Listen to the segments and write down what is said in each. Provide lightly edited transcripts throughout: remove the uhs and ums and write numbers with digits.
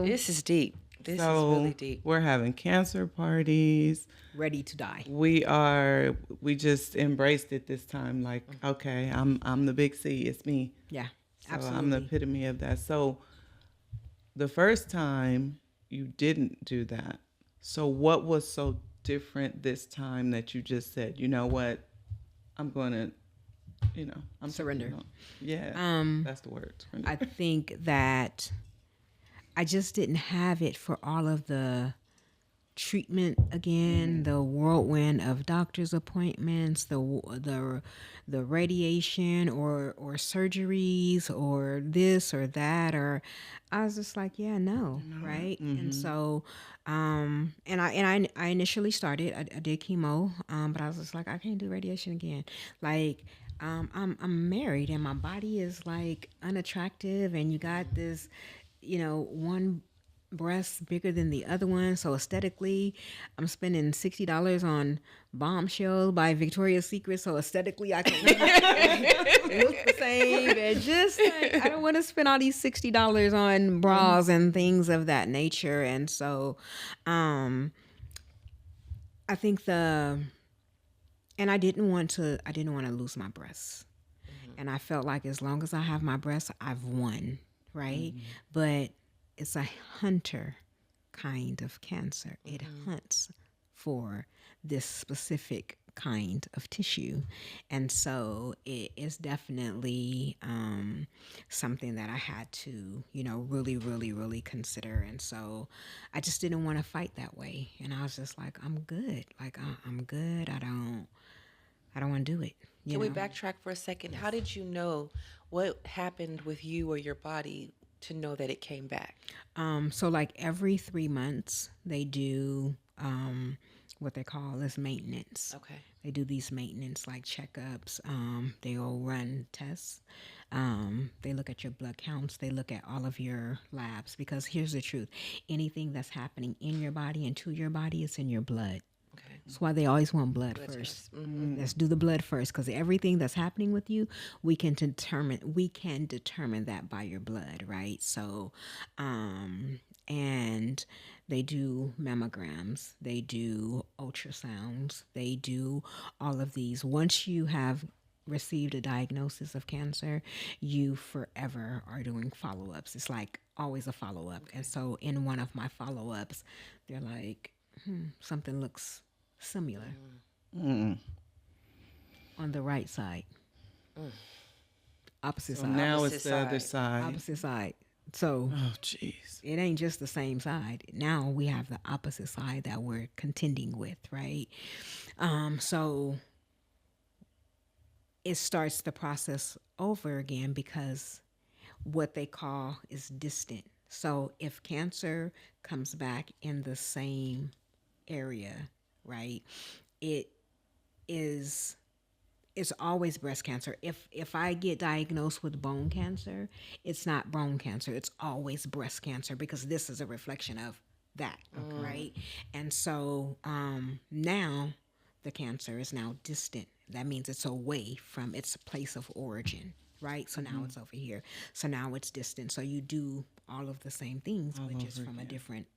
This is deep. This is really deep. We're having cancer parties. Ready to die. We just embraced it this time. Like, okay, I'm the big C. It's me. Yeah, so absolutely. I'm the epitome of that. So the first time you didn't do that. So what was so different this time that you just said, you know what, I'm going to, I'm surrender. Yeah, that's the word. Surrender. I think that I just didn't have it for all of the treatment again, the whirlwind of doctor's appointments, the radiation or surgeries or this or that, or I was just like, yeah, no, right? And so and I initially started, I did chemo, but I was just like, I can't do radiation again. Like I'm married and my body is like unattractive, and you got this, one breast bigger than the other one, so aesthetically I'm spending $60 on Bombshell by Victoria's Secret, so aesthetically I can look the same, and just like, I don't want to spend all these $60 on bras and things of that nature. And so I think and I didn't want to lose my breasts, and I felt like as long as I have my breasts, I've won, right? But it's a hunter kind of cancer. It hunts for this specific kind of tissue. And so it is definitely something that I had to, really, really, really consider. And so I just didn't want to fight that way. And I was just like, I'm good. Like, I'm good. I don't want to do it. Can we backtrack for a second? Yes. How did you know what happened with you or your body to know that it came back? So like every 3 months they do what they call is maintenance. Okay. They do these maintenance like checkups. They'll run tests. They look at your blood counts. They look at all of your labs, because here's the truth. Anything that's happening in your body and to your body is in your blood. Okay. That's why they always want blood first. Let's do the blood first, because everything that's happening with you, we can determine that by your blood, right? So, and they do mammograms, they do ultrasounds, they do all of these. Once you have received a diagnosis of cancer, you forever are doing follow-ups. It's like always a follow-up. And so in one of my follow-ups, they're like, something looks similar on the right side. Opposite side. Now it's the other side. Opposite side. So jeez, it ain't just the same side. Now we have the opposite side that we're contending with, right? So it starts the process over again, because what they call is distant. So if cancer comes back in the same area, right, it's always breast cancer. If I get diagnosed with bone cancer, it's not bone cancer, it's always breast cancer, because this is a reflection of that, right? And so now the cancer is now distant. That means it's away from its place of origin, right? So now it's over here. So now it's distant. So you do all of the same things, but just from a different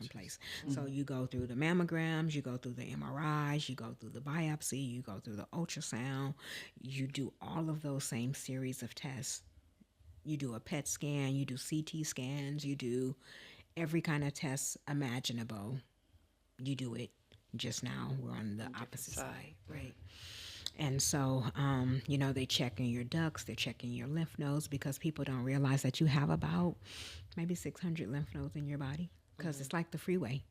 place. So you go through the mammograms, you go through the MRIs, you go through the biopsy, you go through the ultrasound, you do all of those same series of tests. You do a PET scan, you do CT scans, you do every kind of test imaginable. You do it. Just now we're on the opposite side, right? And so, they check in your ducts, they're checking your lymph nodes, because people don't realize that you have about maybe 600 lymph nodes in your body, because it's like the freeway.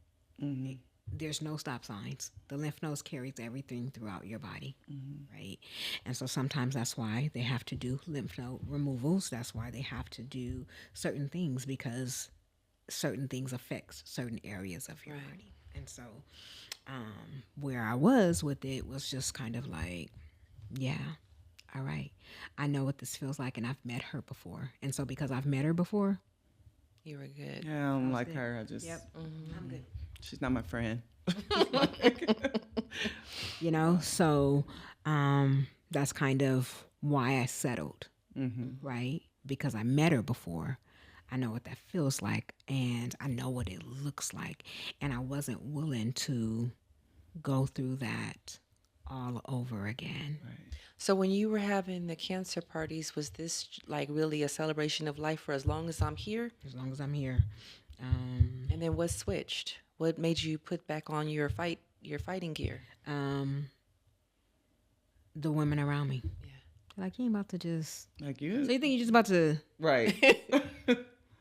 There's no stop signs. The lymph nodes carries everything throughout your body, right? And so sometimes that's why they have to do lymph node removals. That's why they have to do certain things, because certain things affect certain areas of your body. And so where I was with it was just kind of like, yeah, all right, I know what this feels like, and I've met her before. And so because I've met her before, you were good. Yeah, I'm like her. I just, I'm good. She's not my friend. So that's kind of why I settled, right? Because I met her before. I know what that feels like, and I know what it looks like. And I wasn't willing to go through that all over again. Right. So when you were having the cancer parties, was this like really a celebration of life for as long as I'm here? As long as I'm here. And then what switched? What made you put back on your fighting gear? The women around me. Yeah. Like, you ain't about to just... Like you. So you think you're just about to... Right.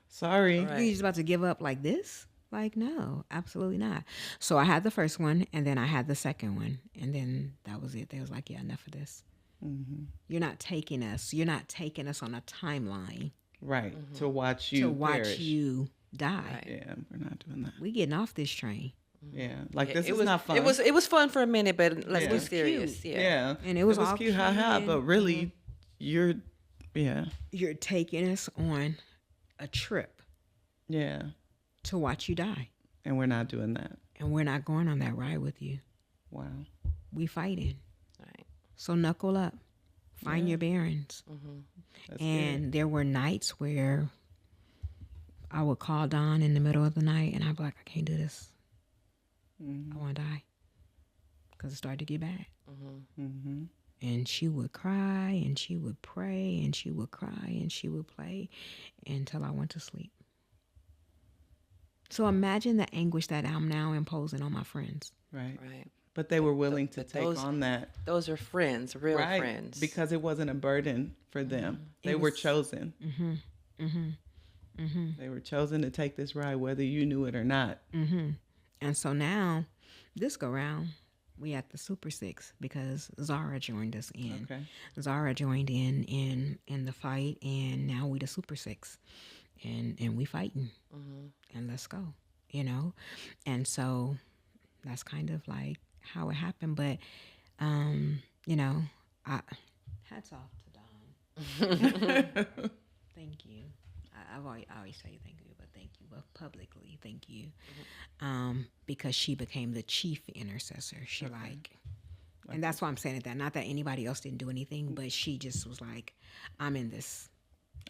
Sorry. Right. You're just about to give up like this? Like, no, absolutely not. So I had the first one, and then I had the second one, and then that was it. They was like, yeah, enough of this. Mm-hmm. You're not taking us on a timeline Right. To watch you to watch perish. you die. Right. Yeah, we're not doing that. We getting off this train. Yeah, like Yeah, this it is was not fun. It was fun for a minute, but let's Yeah. be It was serious. cute. Yeah. And it was all cute, haha. cute But and- really, you're, yeah, You're taking us on a trip yeah, to watch you die. and we're not doing that. And we're not going on that ride with you. Wow. We fighting. Right. So knuckle up. Find Yeah. your bearings. That's And there were nights where I would call Dawn in the middle of the night and I'd be like, I can't do this. good. I want to die. Because it started to get bad. Mm-hmm. And she would cry and she would pray and she would cry and she would play until I went to sleep. So imagine the anguish that I'm now imposing on my friends. Right. Right. But they were willing to but take those- on that. Those are friends, real Right. friends. Because it wasn't a burden for them. They were chosen. They were chosen to take this ride, whether you knew it or not. And so now, this go round, we at the Super Six because Zara joined us in. Okay. Zara joined in the fight, and now we the Super Six, and we fighting, and let's go, you know. And so that's kind of like how it happened. But you know, hats off to Dawn. Thank you. I always tell you thank you, but thank you, but publicly thank you, because she became the chief intercessor. She and that's why I'm saying that. Not that anybody else didn't do anything, but she just was like, I'm in this.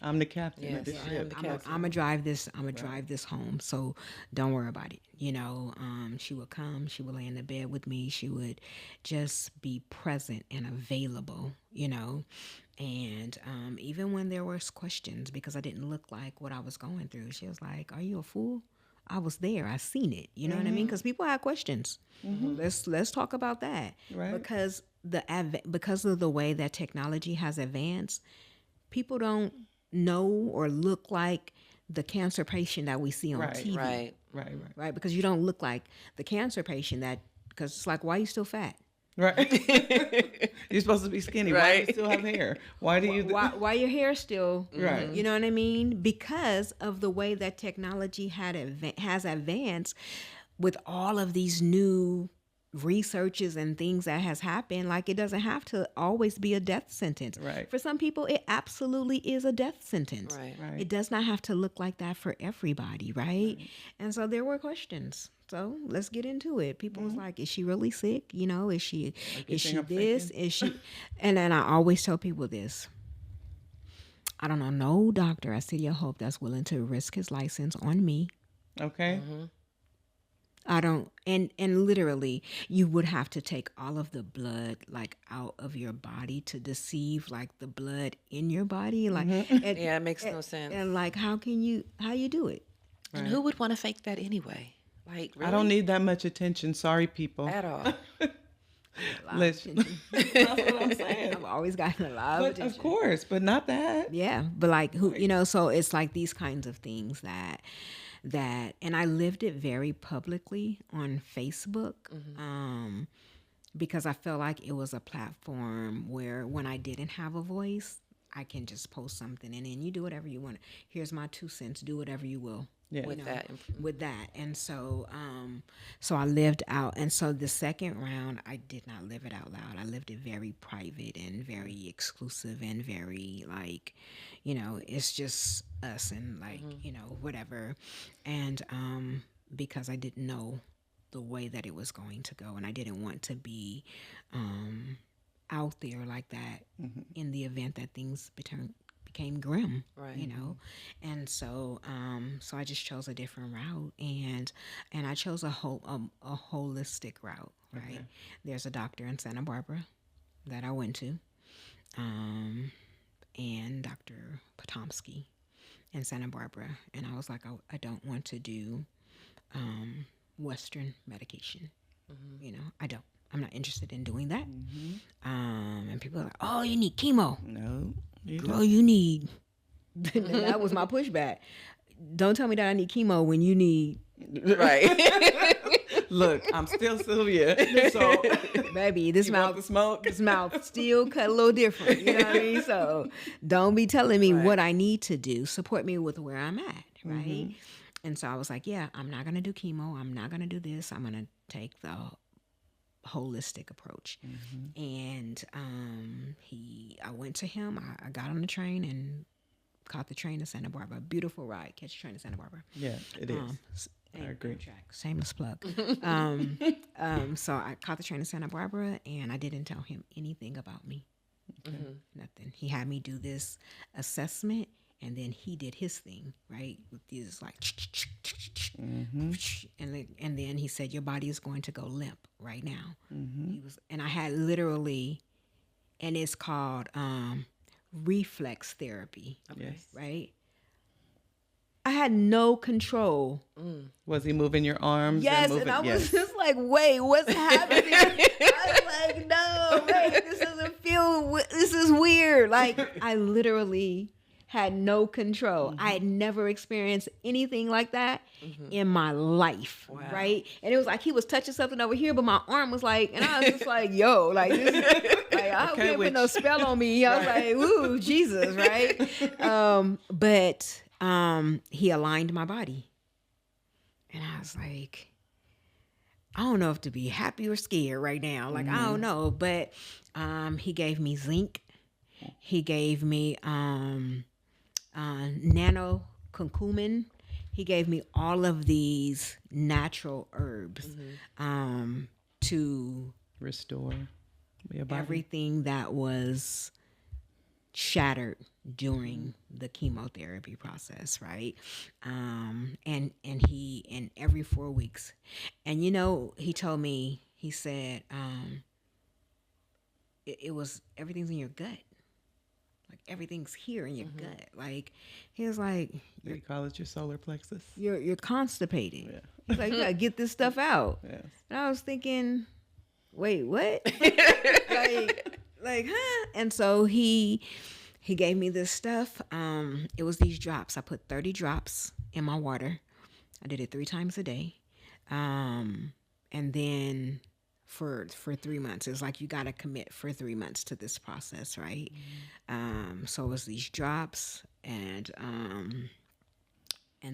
I'm the captain Yes, of this I am ship. the I'm captain. gonna drive this. I'm gonna drive this home. So don't worry about it. You know, she would come. She would lay in the bed with me. She would just be present and available. You know, and even when there was questions because I didn't look like what I was going through, she was like, "Are you a fool? I was there. I seen it. You know what I mean? Because people have questions. Let's talk about that. Right. Because because of the way that technology has advanced, people don't know or look like the cancer patient that we see on Right, TV. Right. Right. Right? Because you don't look like the cancer patient because it's like, why are you still fat? Right. You're supposed to be skinny. Why do you Right. still have hair? Why do you? Why your hair still? Right. You know what I mean? Because of the way that technology has advanced with all of these new researches and things that has happened. Like, it doesn't have to always be a death sentence. Right. For some people, it absolutely is a death sentence. Right. Right. It does not have to look like that for everybody, right? And so there were questions. So let's get into it. People was like, is she really sick? You know, is she you think I'm this? faking? Is she? And then I always tell people this. I don't know no doctor at City of Hope that's willing to risk his license on me. Okay. I don't, and literally, you would have to take all of the blood like out of your body to deceive like the blood in your body, like and, Yeah, it makes no sense. and like how you do it? And who would want to fake that anyway? Like, really? I don't need that much attention. Sorry, people. at all. Listen. That's what I'm saying. I've always gotten a lot of But attention. of course, but not that. Yeah, but like who, you know, so it's like these kinds of things that and I lived it very publicly on Facebook, because I felt like it was a platform where when I didn't have a voice, I can just post something and then you do whatever you want. Here's my 2 cents. Do whatever you will. Yeah. With that. With that. And so so I lived out, and so the second round I did not live it out loud. I lived it very private and very exclusive and very like, you know, it's just us and like, you know, whatever. And because I didn't know the way that it was going to go, and I didn't want to be out there like that in the event that things became grim, Right. you know. And so so I just chose a different route, and I chose a holistic route, right? Okay. There's a doctor in Santa Barbara that I went to, and Dr. Potomsky in Santa Barbara, and I was like, I don't want to do Western medication. You know, I'm not interested in doing that. And people are like, oh, you need chemo. No. You Girl, you need. That was my pushback. Don't tell me that I need chemo when you need. Right. Look, I'm still Sylvia. So, Baby, this you want mouth, the smoke? this mouth still cut a little different. You know what I mean? So don't be telling me Right. what I need to do. Support me with where I'm at, right? And so I was like, yeah, I'm not gonna do chemo. I'm not gonna do this. I'm gonna take the holistic approach. And I went to him. I got on the train and caught the train to Santa Barbara. Beautiful ride. Catch the train to Santa Barbara. Yeah, it is. I agree. Shameless plug. So I caught the train to Santa Barbara, and I didn't tell him anything about me. Nothing. He had me do this assessment, and then he did his thing, right? With these like, and then he said, your body is going to go limp right now. And I had literally, and it's called reflex therapy, Yes. right? I had no control. Was he moving your arms? Yes, moving? and I was Yes. just like, wait, what's happening? I was like, no, wait, this doesn't feel, this is weird. Like, I literally had no control. I had never experienced anything like that in my life, right? And it was like he was touching something over here, but my arm was like, and I was just like, yo, like, this, like I hope he put no spell on me. I was like, ooh, Jesus, right? But he aligned my body. And I was like, I don't know if to be happy or scared right now. Like, I don't know. But he gave me zinc. He gave me nano curcumin. He gave me all of these natural herbs to Restore your body. everything that was shattered during the chemotherapy process, right? And he, in every 4 weeks, and you know, he told me, he said, it was, everything's in your gut. Like everything's here in your gut. Like he was like, They call it your solar plexus. you're constipated. Yeah. He's like, you gotta get this stuff out. Yes. And I was thinking, wait, what? like, huh? And so he gave me this stuff. It was these drops. I put 30 drops in my water. I did it 3 times a day. And then for 3 months, it's like you got to commit for 3 months to this process, right? So it was these drops, and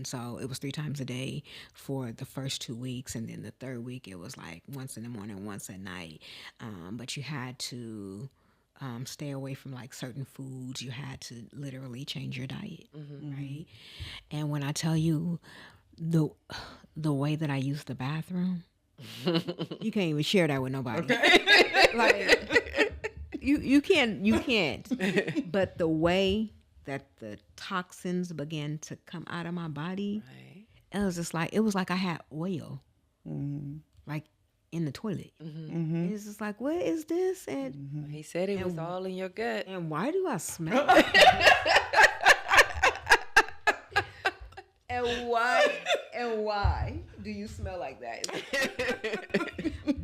so it was 3 times a day for the first 2 weeks, and then the 3rd week it was like once in the morning, once at night. But you had to stay away from like certain foods. You had to literally change your diet, right? And when I tell you the way that I use the bathroom, you can't even share that with nobody. Okay. Like you can't. But the way that the toxins began to come out of my body, it was just like, it was like I had oil, like in the toilet. It's just like, what is this? And He said it was all in your gut. and why do I smell like and why do you smell like that?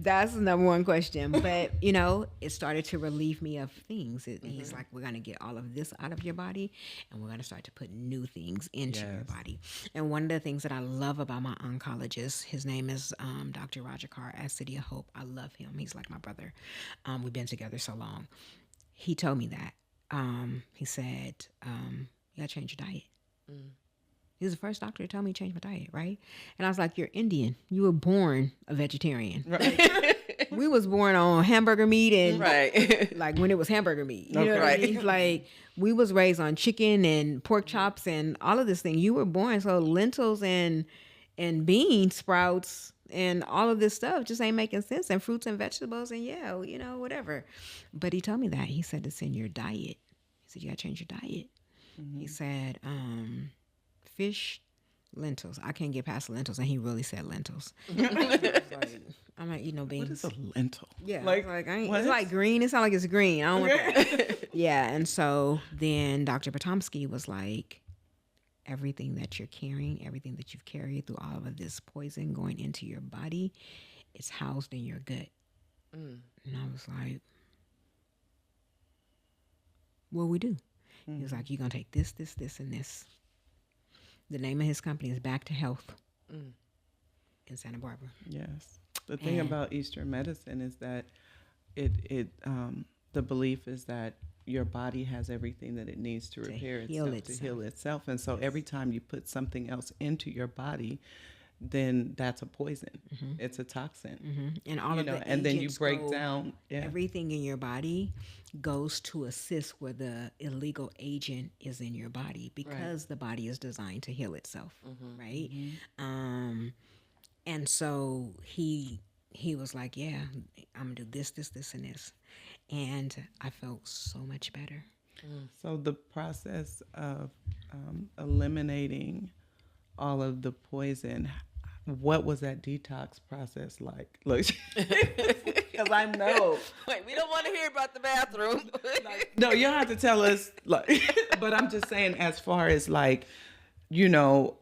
That's the number one question. But you know, it started to relieve me of things. He's like, we're gonna get all of this out of your body, and we're gonna start to put new things into your body. And one of the things that I love about my oncologist, his name is Dr. Rajakar at City of Hope. I love him. He's like my brother. We've been together so long. He told me that. He said, you gotta change your diet. He was the first doctor to tell me to change my diet, right? And I was like, you're Indian. You were born a vegetarian. Right. We was born on hamburger meat and like when it was hamburger meat. You know what I mean? Like we was raised on chicken and pork chops and all of this thing. You were born, so lentils and bean sprouts and all of this stuff just ain't making sense, and fruits and vegetables and whatever. But he told me that. He said it's in your diet. He said you gotta change your diet. He said, fish, lentils. I can't get past lentils, and he really said lentils. I'm not eating no beans. What is a lentil? Yeah, Like, it's like green. It sounds like it's green. I don't want that. Yeah, and so then Dr. Potomsky was like, everything that you're carrying, everything that you've carried through all of this poison going into your body, it's housed in your gut. And I was like, what we do? He was like, you're going to take this, this, this, and this. The name of his company is Back to Health in Santa Barbara. Yes. The thing about Eastern medicine is that the belief is that your body has everything that it needs to repair itself, to heal itself. And so every time you put something else into your body, then that's a poison. It's a toxin. And all of the and then you agents break down everything in your body goes to assist where the illegal agent is in your body, because the body is designed to heal itself, right? And so he was like, yeah, I'm gonna do this, this, this, and this. And I felt so much better. So the process of eliminating all of the poison, what was that detox process like? Look, because I know. Wait, we don't want to hear about the bathroom. No, you don't have to tell us. Like, but I'm just saying, as far as like, you know,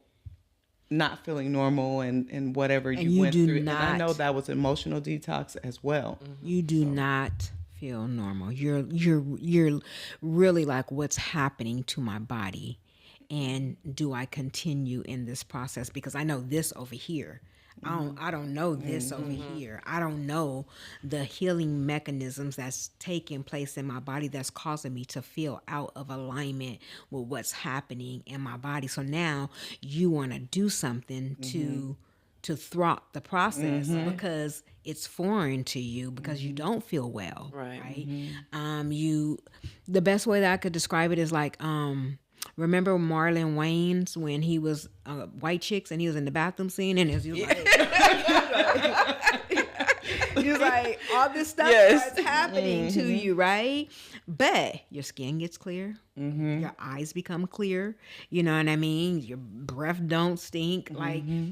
not feeling normal and whatever you went through. And I know that was emotional detox as well. You do not feel normal. You're really like, what's happening to my body, and do I continue in this process? Because I know this over here. I don't know this over here. I don't know the healing mechanisms that's taking place in my body that's causing me to feel out of alignment with what's happening in my body. So now you want to do something to thwart the process because it's foreign to you, because you don't feel well, right? The best way that I could describe it is like, remember Marlon Wayans when he was White Chicks and he was in the bathroom scene and he was like, he was like, all this stuff starts happening to you, right? But your skin gets clear, your eyes become clear, you know what I mean? Your breath don't stink,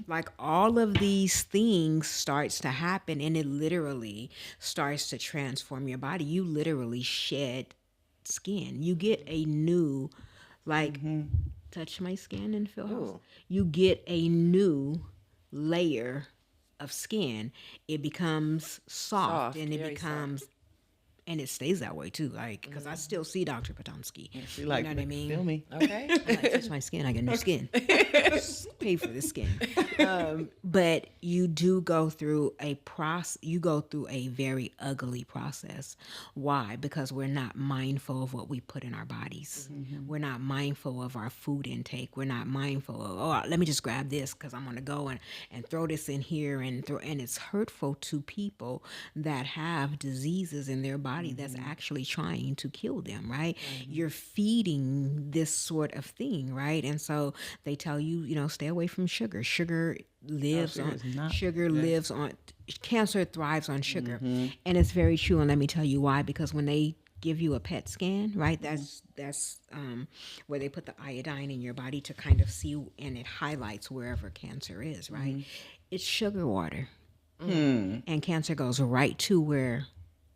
like all of these things starts to happen, and it literally starts to transform your body. You literally shed skin. You get a new, like, touch my skin and feel healthy. You get a new layer of skin. It becomes soft and it becomes soft. And it stays that way too, like, because I still see Dr. Potomsky. You know what I mean? Feel me. Okay. I like, touch my skin, I get new skin. Pay for the skin. But you do go through a process. You go through a very ugly process. Why? Because we're not mindful of what we put in our bodies. We're not mindful of our food intake. We're not mindful of, oh, let me just grab this because I'm gonna go and throw this in here and it's hurtful to people that have diseases in their body that's actually trying to kill them, right? You're feeding this sort of thing, right? And so they tell you, you know, stay away from sugar. Sugar lives on cancer thrives on sugar. And it's very true. And let me tell you why. Because when they give you a PET scan, right? That's where they put the iodine in your body to kind of see, and it highlights wherever cancer is, right? It's sugar water. And cancer goes right to where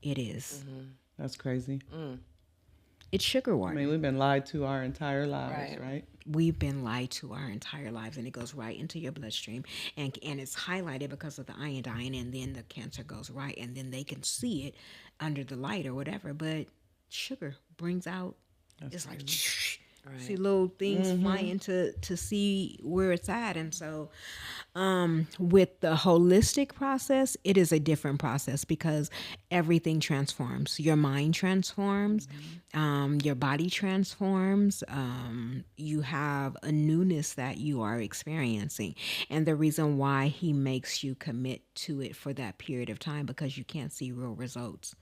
it is. That's crazy. It's sugar water. I mean, we've been lied to our entire lives, right? We've been lied to our entire lives, and it goes right into your bloodstream, and it's highlighted because of the iodine, and then the cancer goes right, and then they can see it under the light or whatever. But sugar brings out, it's like, see little things flying to see where it's at. And so with the holistic process, it is a different process because everything transforms. Your mind transforms, your body transforms, you have a newness that you are experiencing. And the reason why he makes you commit to it for that period of time, because you can't see real results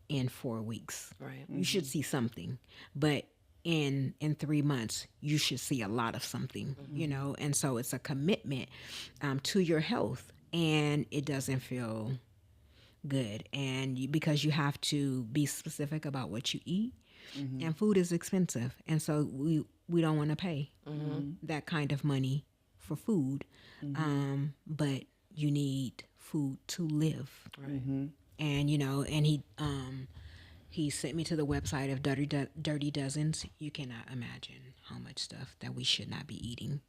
in 4 weeks. Right. You should see something, but in 3 months, you should see a lot of something, you know? And so it's a commitment to your health, and it doesn't feel good. And because you have to be specific about what you eat, and food is expensive. And so we don't want to pay that kind of money for food. But you need food to live. Right. And, and he sent me to the website of Dirty Dozens. You cannot imagine how much stuff that we should not be eating.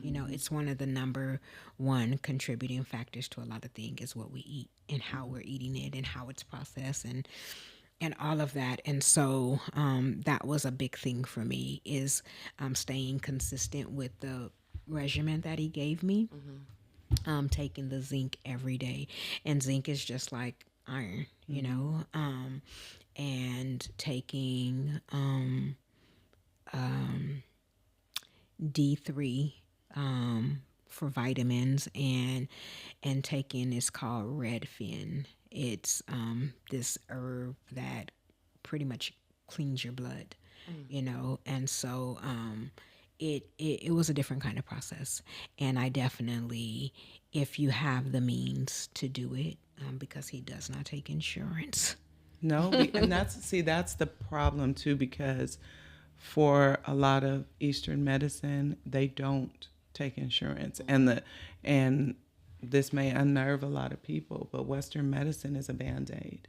It's one of the number one contributing factors to a lot of things is what we eat and how we're eating it and how it's processed and all of that. And so that was a big thing for me is staying consistent with the regimen that he gave me, taking the zinc every day. And zinc is just like iron, and taking D3 for vitamins and taking it's called Redfin. It's this herb that pretty much cleans your blood, and so it was a different kind of process. And I definitely, if you have the means to do it, because he does not take insurance. No, and that's the problem too, because for a lot of Eastern medicine, they don't take insurance, and this may unnerve a lot of people, but Western medicine is a Band-Aid.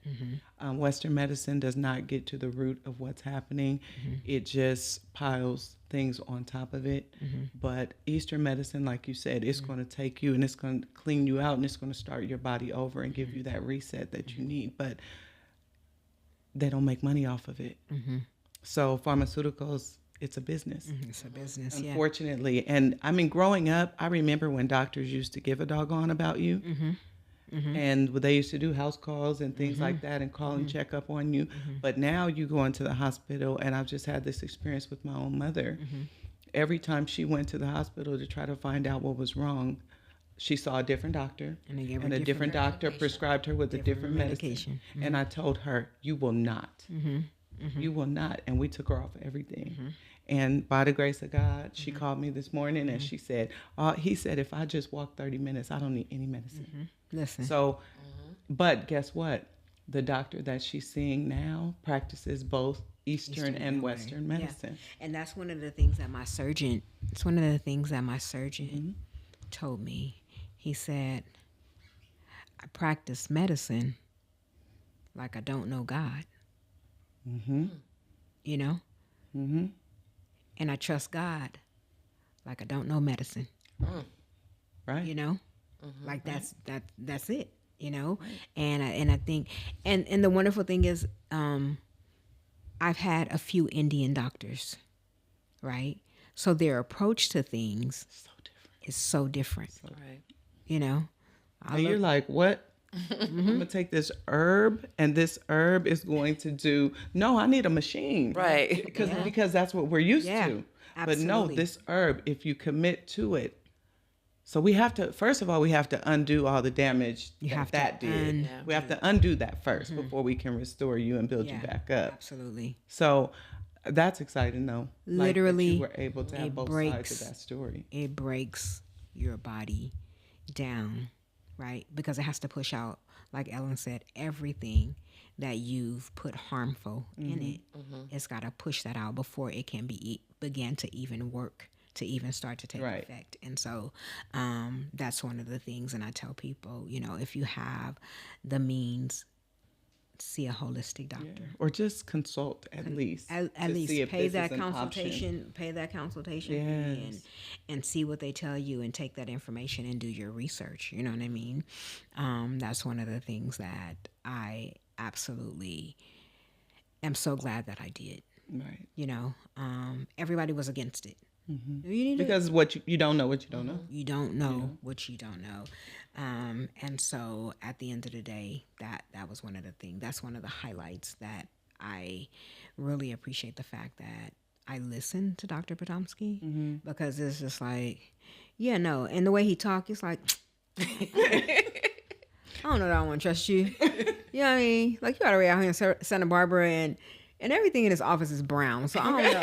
Western medicine does not get to the root of what's happening. It just piles things on top of it. But Eastern medicine, like you said, it's going to take you and it's going to clean you out and it's going to start your body over and give you that reset that you need. But they don't make money off of it. So pharmaceuticals, it's a business. It's a business, unfortunately. And I mean, growing up, I remember when doctors used to give a doggone about you. And they used to do house calls and things like that and call and check up on you. But now you go into the hospital, and I've just had this experience with my own mother. Every time she went to the hospital to try to find out what was wrong, she saw a different doctor, and a different doctor prescribed her with a different medication. And I told her, you will not. You will not. And we took her off of everything. And by the grace of God, she called me this morning and she said, he said, if I just walk 30 minutes, I don't need any medicine. Listen. So, but guess what? The doctor that she's seeing now practices both Eastern and Western medicine. And that's one of the things that my surgeon, told me. He said, I practice medicine like I don't know God. And I trust God like I don't know medicine. Right. Like that's it, Right. And I think and the wonderful thing is I've had a few Indian doctors, right? So their approach to things is so different. Right. And you're like, what? I'm going to take this herb, and this herb is going to do, no, I need a machine. Right. Because that's what we're used to. Absolutely. But no, this herb, if you commit to it, so we have to, first of all, we have to undo all the damage that did. We have to undo that first before we can restore you and build you back up. Absolutely. So that's exciting, though. Literally, like you were able to have both sides of that story. It breaks your body down, right? Because it has to push out, like Ellyn said, everything that you've put harmful in it. It's got to push that out before it can begin to even work, to even start to take effect. And so that's one of the things. And I tell people, if you have the means, see a holistic doctor, or just consult at least. At least pay that consultation. Pay that consultation and see what they tell you, and take that information and do your research. You know what I mean? That's one of the things that I absolutely am so glad that I did. Right. Everybody was against it. Because what you don't know what you don't know. You don't know what you don't know. And so at the end of the day, that was one of the things. That's one of the highlights that I really appreciate, the fact that I listened to Dr. Potomsky, because it's just like, and the way he talked, it's like, I don't know that I want to trust you. You know what I mean? Like, you already out here in Santa Barbara, and everything in his office is brown. So I don't know.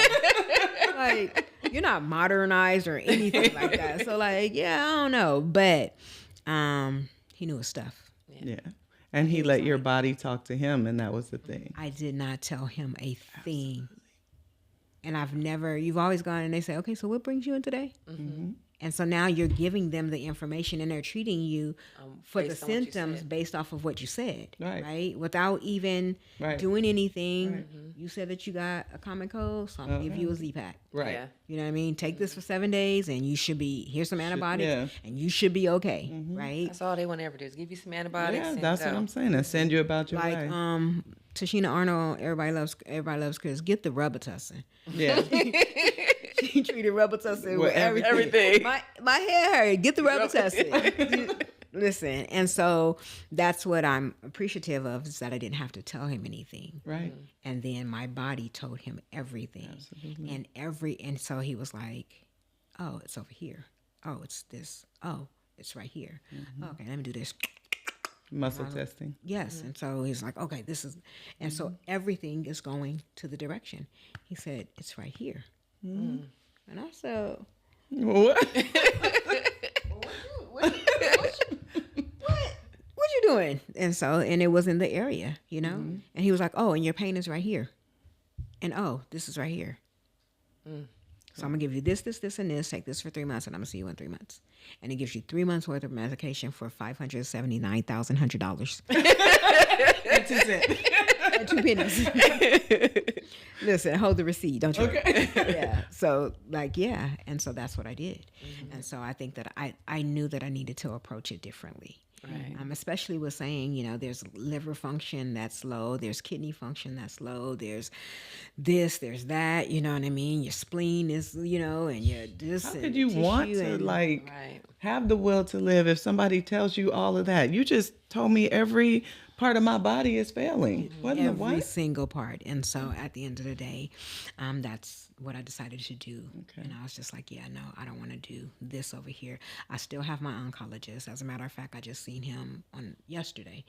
Like, you're not modernized or anything like that. So like, I don't know. But he knew his stuff. Yeah. And he let your body talk to him, and that was the thing. I did not tell him a thing. And you've always gone and they say, okay, so what brings you in today? And so now you're giving them the information and they're treating you for the based on what you symptoms said. based off of what you said. Right. Without even Right. doing anything. You said that you got a common cold, so I'm going to give you a Z-Pack. Right. Yeah. You know what I mean? Take this for 7 days and you should be, here's some antibiotics yeah. and you should be okay. Right? That's all they want to ever do is give you some antibiotics. Yeah, and that's what go. I'm saying. I send you about your Like, way. Tashina Arnold, everybody loves Chris. Get the Robitussin. Yeah. She treated Robitussin with everything. everything. My head hurt. Get the Robitussin. Listen, and so that's what I'm appreciative of, is that I didn't have to tell him anything. Right. And then my body told him everything. Absolutely. And so he was like, oh, it's over here. Oh, it's this. Oh, it's right here. Okay, let me do this. Muscle testing. Yes. And so he's like, okay, this is, and so everything is going to the direction. He said, it's right here. And I said, What? what you doing? And it was in the area, you know? And he was like, oh, and your pain is right here. And oh, this is right here. So I'm gonna give you this, and this. Take this for 3 months, and I'm gonna see you in 3 months. And it gives you 3 months worth of medication for $579,100. That's it. And 2 pennies. Listen, hold the receipt, don't you? Okay. Yeah. So yeah, and so that's what I did. And so I think that I knew that I needed to approach it differently. Right. Especially with saying, there's liver function that's low, there's kidney function that's low, there's this, there's that, you know what I mean? Your spleen is, and your this. How and could you tissue want to and- Right. have the will to live if somebody tells you all of that? You just told me every part of my body is failing. What in the every what? single part. And so at the end of the day, that's what I decided to do. Okay. And I was just like, yeah, no, I don't want to do this over here. I still have my oncologist. As a matter of fact, I just seen him on yesterday.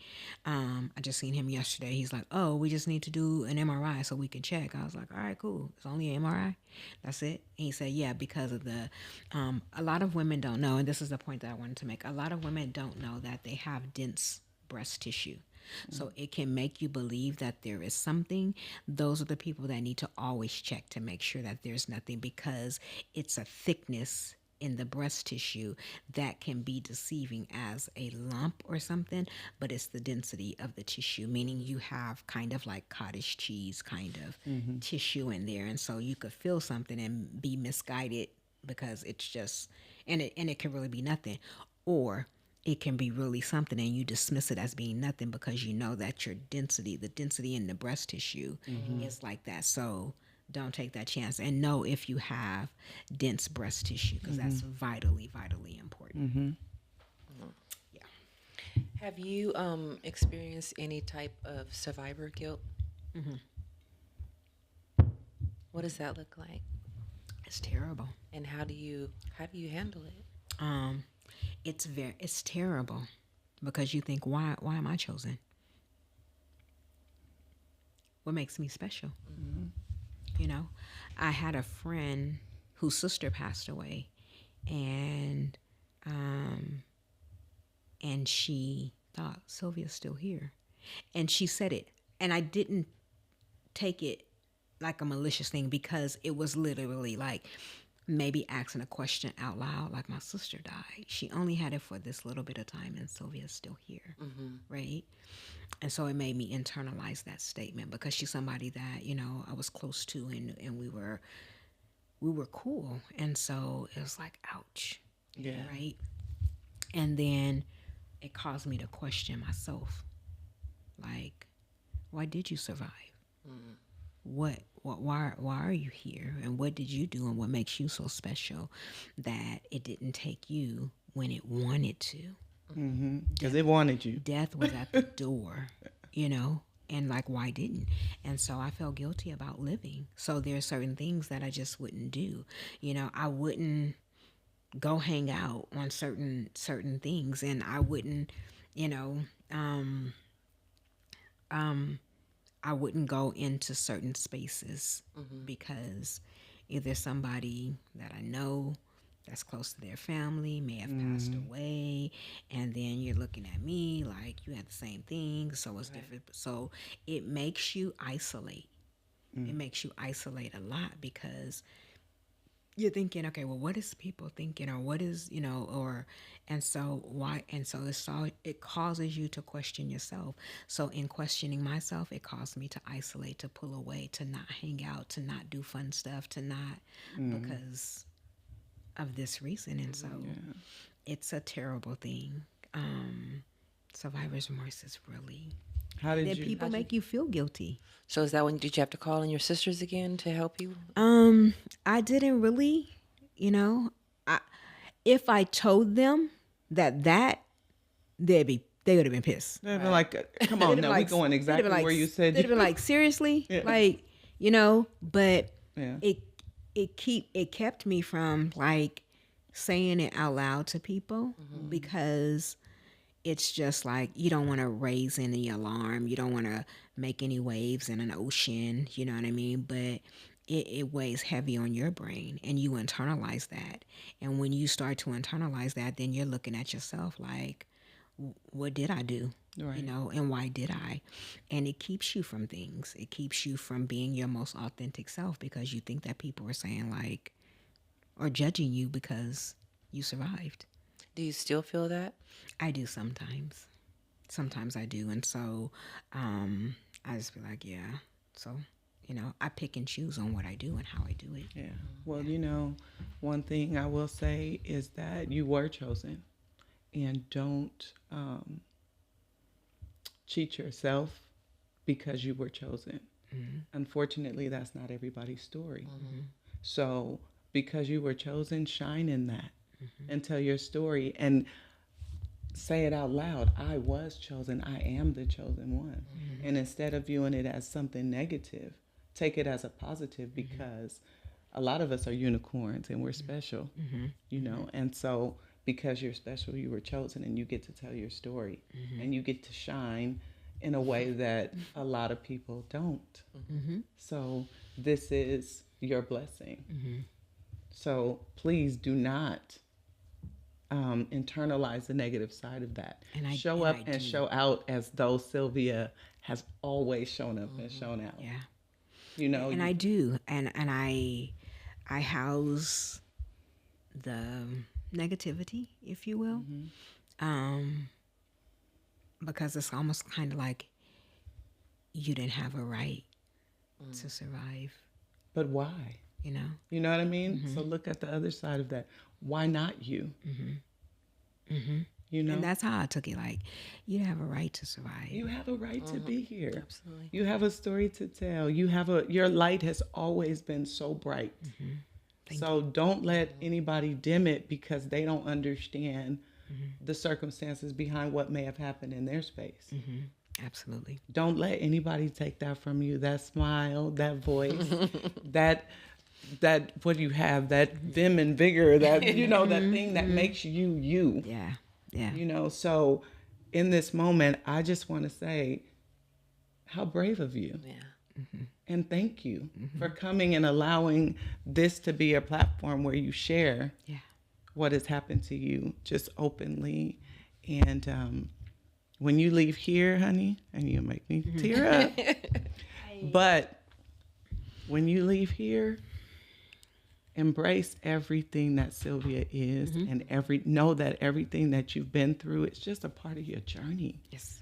He's like, oh, we just need to do an MRI so we can check. I was like, all right, cool. It's only an MRI. That's it. And he said, yeah, because of a lot of women don't know, and this is the point that I wanted to make. A lot of women don't know that they have dense breast tissue. So it can make you believe that there is something. Those are the people that need to always check to make sure that there's nothing, because it's a thickness in the breast tissue that can be deceiving as a lump or something, but it's the density of the tissue, meaning you have kind of like cottage cheese kind of tissue in there. And so you could feel something and be misguided because it's just, and it can really be nothing. Or it can be really something and you dismiss it as being nothing because you know that the density in the breast tissue is like that. So don't take that chance, and know if you have dense breast tissue, because that's vitally, vitally important. Yeah. Have you experienced any type of survivor guilt? What does that look like? It's terrible. And how do you handle it? It's terrible because you think, why am I chosen? What makes me special? I had a friend whose sister passed away, and she thought, Sylvia's still here, and she said it, and I didn't take it like a malicious thing, because it was literally like maybe asking a question out loud, like, my sister died. She only had it for this little bit of time, and Sylvia's still here, right? And so it made me internalize that statement, because she's somebody that, I was close to, and we were cool. And so it was like, ouch, right? And then it caused me to question myself, like, why did you survive? Why are you here? And what did you do? And what makes you so special that it didn't take you when it wanted to? Because it wanted you. Death was at the door, and like, why didn't? And so I felt guilty about living. So there's certain things that I just wouldn't do. I wouldn't go hang out on certain things, and I wouldn't, I wouldn't go into certain spaces because either somebody that I know that's close to their family may have passed away, and then you're looking at me like you had the same thing, so it's different. So it makes you isolate. It makes you isolate a lot because you're thinking, okay, well, what is people thinking, or what is, and so why, and so it causes you to question yourself. So in questioning myself, it caused me to isolate, to pull away, to not hang out, to not do fun stuff, to not, because of this reason. And so it's a terrible thing. Survivor's remorse is really, How did that you? people make you feel guilty. So is that when did you have to call in your sisters again to help you? I didn't really, if I told them that they would have been pissed. They'd be like, "Come on, now we going exactly where you said." They'd have been like, seriously, like, but Yeah. it kept me from like saying it out loud to people because it's just like you don't want to raise any alarm, you don't want to make any waves in an ocean, you know what I mean? But it weighs heavy on your brain, and you internalize that. And when you start to internalize that, then you're looking at yourself like, what did I do? Right. And why did I? And it keeps you from things. It keeps you from being your most authentic self because you think that people are saying like, or judging you because you survived. Do you still feel that? I do sometimes. Sometimes I do. And so I just be like, yeah. So, I pick and choose on what I do and how I do it. Yeah. Well, one thing I will say is that you were chosen, and don't cheat yourself because you were chosen. Unfortunately, that's not everybody's story. So because you were chosen, shine in that and tell your story and say it out loud. I was chosen. I am the chosen one. And instead of viewing it as something negative, take it as a positive, because a lot of us are unicorns and we're special, and so because you're special, you were chosen, and you get to tell your story and you get to shine in a way that a lot of people don't. So this is your blessing. So please do not internalize the negative side of that. Show up and show out as though Sylvia has always shown up and shown out. Yeah. And I do. And I house the negativity, if you will. Because it's almost kind of like you didn't have a right to survive. But why? You know what I mean? So look at the other side of that. Why not you? And that's how I took it. Like, you have a right to survive. You have a right to be here. Absolutely. You have a story to tell. Your light has always been so bright. So don't let anybody dim it because they don't understand the circumstances behind what may have happened in their space. Absolutely. Don't let anybody take that from you. That smile, that voice, that what you have, that vim and vigor, that that thing that makes you. Yeah. Yeah. So in this moment, I just want to say how brave of you. Yeah. And thank you for coming and allowing this to be a platform where you share what has happened to you just openly. And when you leave here, honey, and you make me tear up, but when you leave here, embrace everything that Sylvia is, and know that everything that you've been through, it's just a part of your journey. Yes.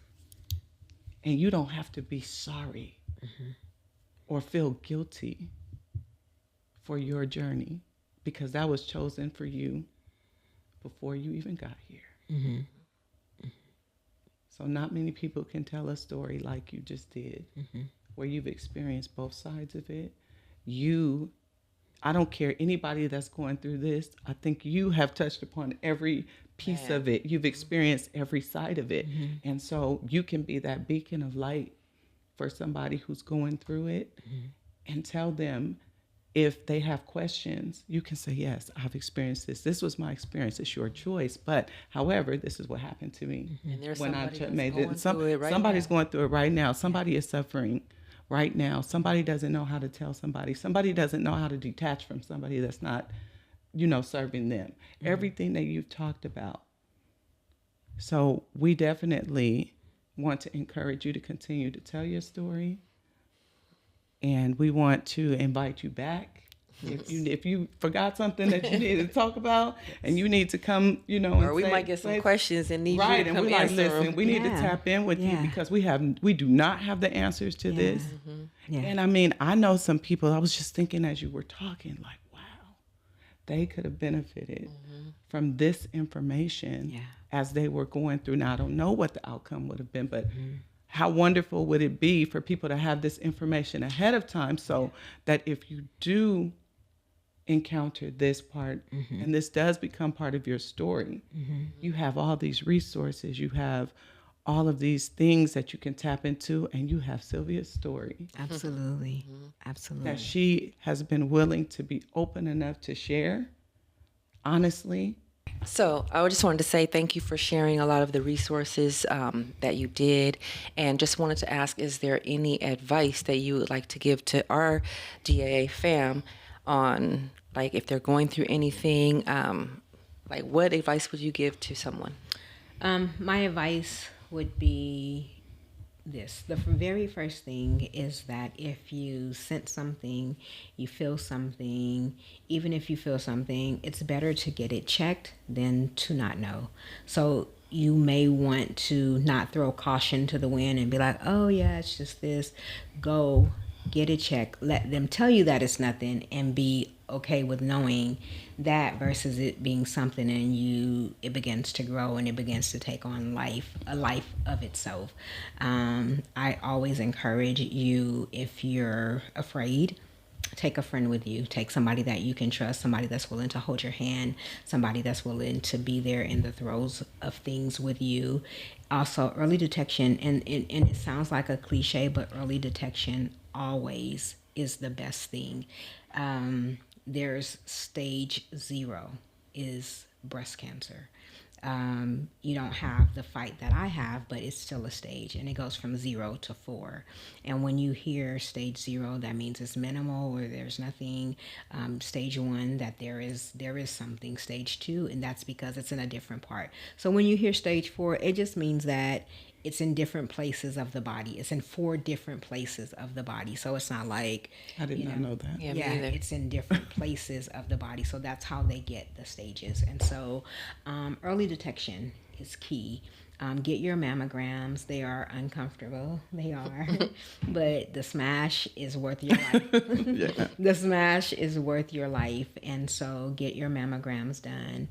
And you don't have to be sorry or feel guilty for your journey, because that was chosen for you before you even got here. So not many people can tell a story like you just did, where you've experienced both sides of it. I don't care anybody that's going through this. I think you have touched upon every piece of it. You've experienced every side of it. And so you can be that beacon of light for somebody who's going through it, and tell them, if they have questions, you can say, yes, I've experienced this. This was my experience. It's your choice. But however, this is what happened to me. And there's when somebody I made going through it right somebody's now. going through it right now. Somebody is suffering right now. Somebody doesn't know how to tell somebody. Somebody doesn't know how to detach from somebody that's not, serving them. Everything that you've talked about. So we definitely want to encourage you to continue to tell your story And we want to invite you back. If you forgot something that you needed to talk about, and you need to come, or we might get some questions and need you to come and we're like, answer listen, them. we need to tap in with you because we do not have the answers to this. Yeah. And I mean, I know some people. I was just thinking as you were talking, like, wow, they could have benefited from this information as they were going through. Now I don't know what the outcome would have been, but how wonderful would it be for people to have this information ahead of time, so that if you do encounter this part, and this does become part of your story, you have all these resources, you have all of these things that you can tap into, and you have Sylvia's story. Absolutely. Absolutely. That she has been willing to be open enough to share, honestly. So I just wanted to say thank you for sharing a lot of the resources that you did, and just wanted to ask, is there any advice that you would like to give to our DAA fam on, like, if they're going through anything, like what advice would you give to someone? My advice would be this. The very first thing is that if you sense something, you feel something, even if you feel something, it's better to get it checked than to not know. So you may want to not throw caution to the wind and be like, oh yeah, it's just this. Go get it checked. Let them tell you that it's nothing, and be okay with knowing that, versus it being something and it begins to grow and it begins to take on a life of itself. I always encourage you, if you're afraid, take a friend with you. Take somebody that you can trust, somebody that's willing to hold your hand, somebody that's willing to be there in the throes of things with you. Also, early detection, and it sounds like a cliche, but early detection always is the best thing. There's stage 0 is breast cancer. You don't have the fight that I have, but it's still a stage, and it goes from 0 to 4. And when you hear stage 0, that means it's minimal or there's nothing. Stage 1, that there is something. Stage 2, and that's because it's in a different part. So when you hear stage 4, it just means that it's in different places of the body. It's in 4 different places of the body. So it's not like, I did not know that. Yeah, yeah, it's in different places of the body. So that's how they get the stages. And so early detection is key. Get your mammograms. They are uncomfortable. They are. But the smash is worth your life. The smash is worth your life. And so get your mammograms done.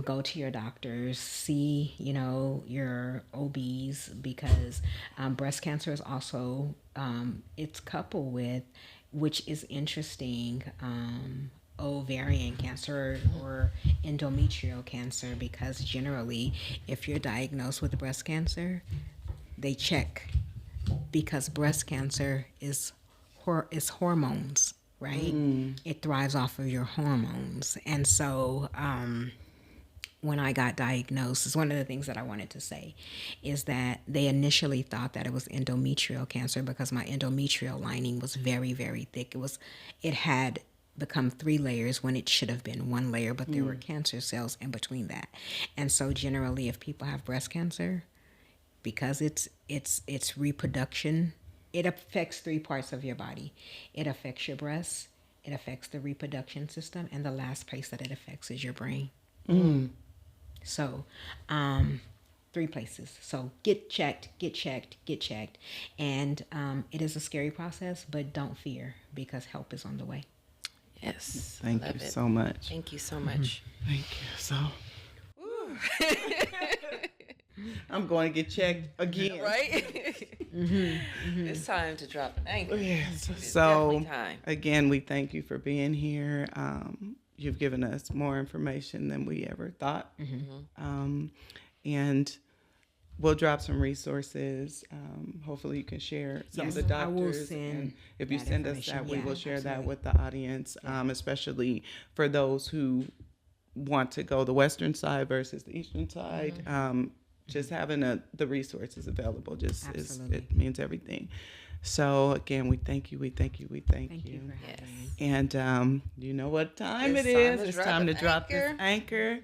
Go to your doctors, see, your OBs, because breast cancer is also, it's coupled with, which is interesting, ovarian cancer or endometrial cancer, because generally if you're diagnosed with breast cancer, they check, because breast cancer is hormones, right? It thrives off of your hormones. And so when I got diagnosed, is one of the things that I wanted to say, is that they initially thought that it was endometrial cancer because my endometrial lining was very, very thick. It had become 3 layers when it should have been 1 layer, but there were cancer cells in between that. And so generally, if people have breast cancer, because it's reproduction, it affects 3 parts of your body. It affects your breasts, it affects the reproduction system, and the last place that it affects is your brain. So, 3 places. So get checked. And it is a scary process, but don't fear, because help is on the way. Yes. Thank you so much. Thank you so much. Thank you. So I'm going to get checked again. Right? It's time to drop an anchor. Yes. It's So definitely time. again, we thank you for being here. You've given us more information than we ever thought. And we'll drop some resources. Hopefully you can share some of the I will doctors. send And if you that send us information. that, we Yeah, will share that absolutely. with the audience, especially for those who want to go the Western side versus the Eastern side. Just having the resources available Absolutely. it means everything. So again, we thank you. Thank you for having me. And you know what time It's it time is. to It's drop time to an drop this anchor. anchor.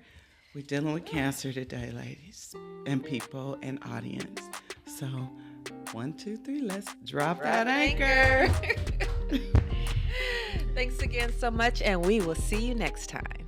We're dealing with cancer today, ladies and people and audience. So 1, 2, 3. Let's drop that anchor. Thanks again so much, and we will see you next time.